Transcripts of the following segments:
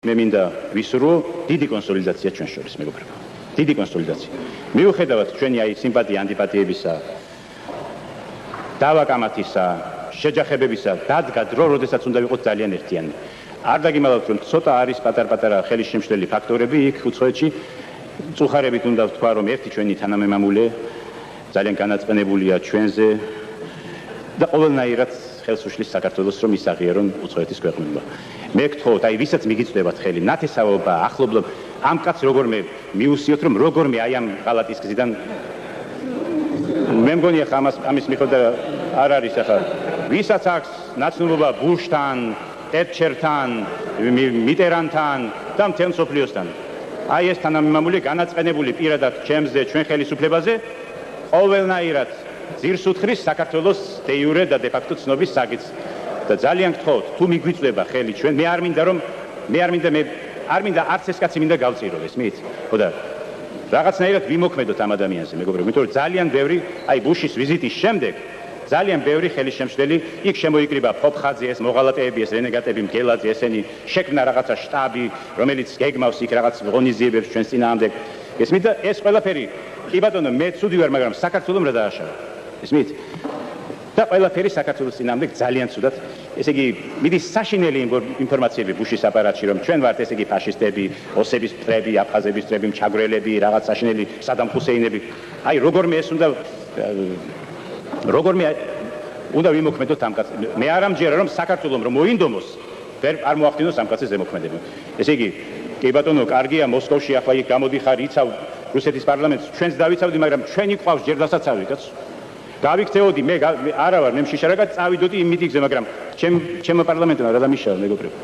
მე მინდა ვისურვო დიდი კონსოლიდაცია ჩვენ შორის, მეგობრებო. დიდი კონსოლიდაცია. მიუხედავად ჩვენი სიმპათია ანტიპათიებისა, დავაკამათისა, შეჯახებებისა, დადგა დრო, როდესაც უნდა ვიყოთ ძალიან ერთიანი. არ დაგიმალავთ, რომ ცოტა არის პატარ-პატარა ხელისშემშლელი ფაქტორები იქ უცხოეთში. წუხარებით უნდა ვთქვა, რომ ერთი ჩვენი თანამემამულე ძალიან განაწყენებულია ჩვენზე და ყოველნაირად ხელს უშლის საქართველოს, რომ ისაღიერონ უცხოეთის ქვეყნებმა. მე გთხოვთ, აი ვისაც მიგიწვევათ ხელი, ნათესაობა, ახლობლობა, ამ კაცს როგორმე მიუსიოთ, რომ როგორმე აი ამ ღალატის გზიდან მე მგონი ახლა ამის მიხედვა არ არის ახლა ვისაც აქვს ნაცნობობა ბუშთან, ტეტჩერთან, მიტერანთან და მთელ მსოფლიოსთან. აი ეს თანამემამულე განაწყენებული პირადად ჩემზე, ჩვენ ხელისუფლებაზე ყოველნაირად ძირს უთხრის საქართველოს დე იურე და დე ფაქტო ცნობის საკითხს. და ძალიან გთხოვთ, თუ მიგვიწვება ხელი ჩვენ, მე არ მინდა არც ეს კაცი მინდა გავწირო, ესმით? ხო და რაღაცნაირად ვიმოქმედოთ ამ ადამიანზე, მეგობრებო, იმიტომ რომ ძალიან ბევრი, აი ბუშის ვიზიტის შემდეგ ძალიან ბევრი ხელისშემშლელი იქ შემოიკრიბა ფოფხაძე, ეს მოღალატეები, ეს რენეგატები, მგელაძე, ესენი შექმნა რაღაცა შტაბი, რომელიც გეგმავს იქ რაღაც ღონისძიებებს ჩვენს წინააღმდეგ. ესმით და ეს ყველაფერი, კი ბატონო, მე ცუდი ვარ, მაგრამ საქართველოს რა დააშავა. ესმით? და ყველაფერი საქართველოს წინააღმდეგ ძალიან ცუდად. ესე იგი, მიდის საშინელი ინფორმაციები ბუშის აპარატში, რომ ჩვენ ვართ ესე იგი ფაშისტები, ოსების მტრები, აფხაზების მტრები, ჩაგვრელები, რაღაც საშინელი სადამ ხუსეინები. აი როგორმე ეს უნდა ვიმოქმედოთ ამ კაცს. მე არ ამჯერა რომ საქართველოს რომ მოინდომოს, არ მოახდინოს ამ კაცის ზემოქმედება. ესე იგი, კი ბატონო, კარგია, მოსკოვში ახლა იქ გამოდიხარ, იცავ რუსეთის პარლამენტს, ჩვენც დავიცავდი, მაგრამ ჩვენი ყავს ჯერ დასაცავი კაც. გავიქცეოდი, მე არა ვარ, მე მშიშარაკად წავიდოდი იმ მიტინგზე, მაგრამ ჩემო პარლამენტმა რა დამიშავა, მეგობრებო.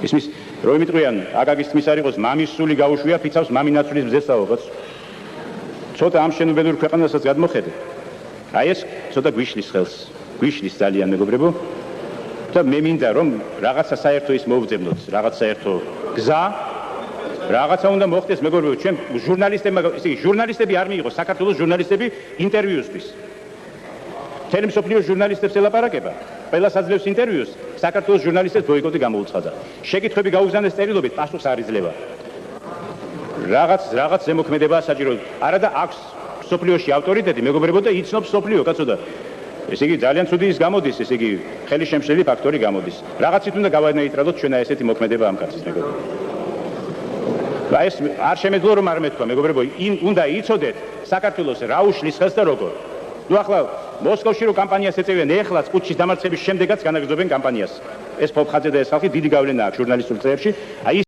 ისმის, რომ იმიტყვიან, აკაკის თმის არ იყოს, მამის სული გაუშვია, ფიცავს მამინაცვლის მზესაო, კაც. ცოტა ამ შენობედურ ქვეყანასაც გადმოხედე. აი ეს ცოტა გვიშლის ხელს, გვიშლის ძალიან, მეგობრებო. და მე მინდა რომ რაღაცა საერთო ის მოვძებნოთ, რაღაც საერთო გზა, რაღაცა უნდა მოხდეს, მეგობრებო, ჩვენ ჟურნალისტებმა, ესე იგი, ჟურნალისტები არ მიიღო, საქართველოს ჟურნალისტები ინტერვიუსთვის. მთელი მსოფლიოს ჟურნალისტებს ელაპარაკება, ყველას აძლევს ინტერვიუს, საქართველოს ჟურნალისტებს ბოიკოტი გამოუცხადა. შეკითხვები გაუგზავნეს წერილობით, პასუხს არ იძლევა. რაღაც ზემოქმედებაა საჭირო. არა და აქვს მსოფლიოში ავტორიტეტი, მეგობრებო, და იცნობს მსოფლიო, კაცო და ესე იგი ძალიან ცუდი ის გამოდის, ესე იგი ხელისშემშლელი ფაქტორი გამოდის. რაღაცით უნდა გავანეიტრალოთ ჩვენ ესეთი მოქმედება ამ კაცის, მეგობრებო. და ეს არ შემეძლო რომ არ მეთქვა, მეგობრებო, უნდა იცოდეთ საქართველოს რა უშლის ხელს და როგორ. ნუ ახლა მოსკოვში რო კამპანიას ეწევიან, ეხლაც ყუთშის დამარცხების შემდეგაც განაგრძობენ კამპანიას. ეს ფოფხაძე და ეს ხალხი დიდი გავლენა აქვს ჟურნალისტურ წრეებში.